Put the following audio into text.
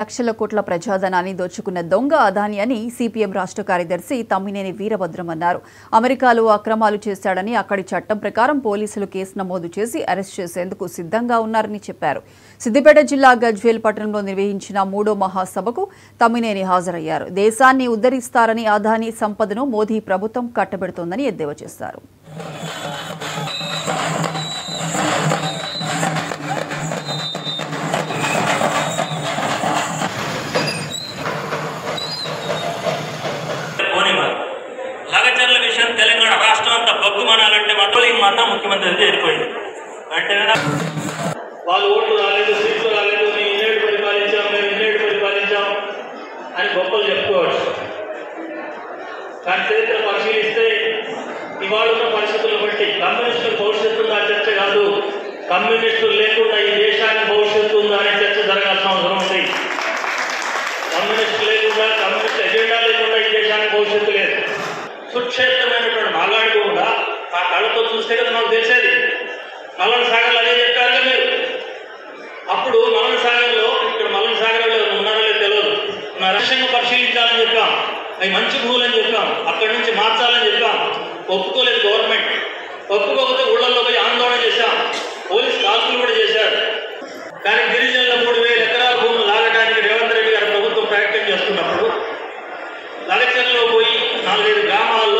లక్షల కోట్ల ప్రజాధనాన్ని దోచుకున్న దొంగ అదాని అని సిపిఎం రాష్ట్ర కార్యదర్శి తమ్మినేని వీరభద్రం అన్నారు. అమెరికాలో అక్రమాలు చేశాడని అక్కడి చట్టం ప్రకారం పోలీసులు కేసు నమోదు చేసి అరెస్ట్ చేసేందుకు సిద్ధంగా ఉన్నారని చెప్పారు. సిద్దిపేట జిల్లా గజ్వేల్ పట్టణంలో నిర్వహించిన 3వ మహాసభకు తమ్మినేని హాజరయ్యారు. దేశాన్ని ఉద్ధరిస్తారని అదాని సంపదను మోదీ ప్రభుత్వం కట్టబెడుతోందని ఎద్దేవా చేశారు. తెలంగాణ రాష్ట్రం అంతా బొగ్గుమనాలంటే మాత్రం ముఖ్యమంత్రి చేరిపోయింది. అంటే వాళ్ళు ఓట్లు రాలేదు, సీట్లు రాలేదు, మేము ఇన్నేళ్ళు పరిపాలించాం, మేము ఇన్నేళ్ళు పరిపాలించాం అని గొప్పలు చెప్పుకోవచ్చు. కానీ చరిత్ర పరిశీలిస్తే ఇవాళ ఉన్న పరిస్థితులను బట్టి కమ్యూనిస్టుల భవిష్యత్తు ఉందా చర్చ కాదు, కమ్యూనిస్టులు లేకుండా ఈ దేశానికి భవిష్యత్తు ఉందా అనే చర్చ జరగాల్సిన అవసరం ఉంది. కమ్యూనిస్టు లేకుండా, కమ్యూనిస్ట్ ఎజెండా లేకుండా ఈ దేశానికి భవిష్యత్తు లేదు. సుక్షేత్రమైనటువంటి మాలాడికి కూడా ఆ కళ్ళతో చూస్తే కదా మాకు తెలిసేది. మల్లన సాగర్లో అదే చెప్పారు మీరు. అప్పుడు మల్లన సాగర్లో, ఇక్కడ మల్లన సాగర్లో ఉన్నారో లేదు తెలియదు, రహస్యంగా పరిశీలించాలని చెప్పాం, అవి మంచి భూములని చెప్పాం, అక్కడి నుంచి మార్చాలని చెప్పాం. ఒప్పుకోలేదు గవర్నమెంట్. ఒప్పుకోకపోతే ఊళ్ళల్లో పోయి ఆందోళన చేశాం, పోలీస్ కాల్పులు కూడా చేశారు. కానీ గిరిజనుల 3,000 ఎకరాల భూములు లాగడానికి రేవంత్ రెడ్డి గారు ప్రభుత్వం ప్రయత్నం చేస్తున్నప్పుడు లగచర్లో పోయి 4-5 గ్రామాల్లో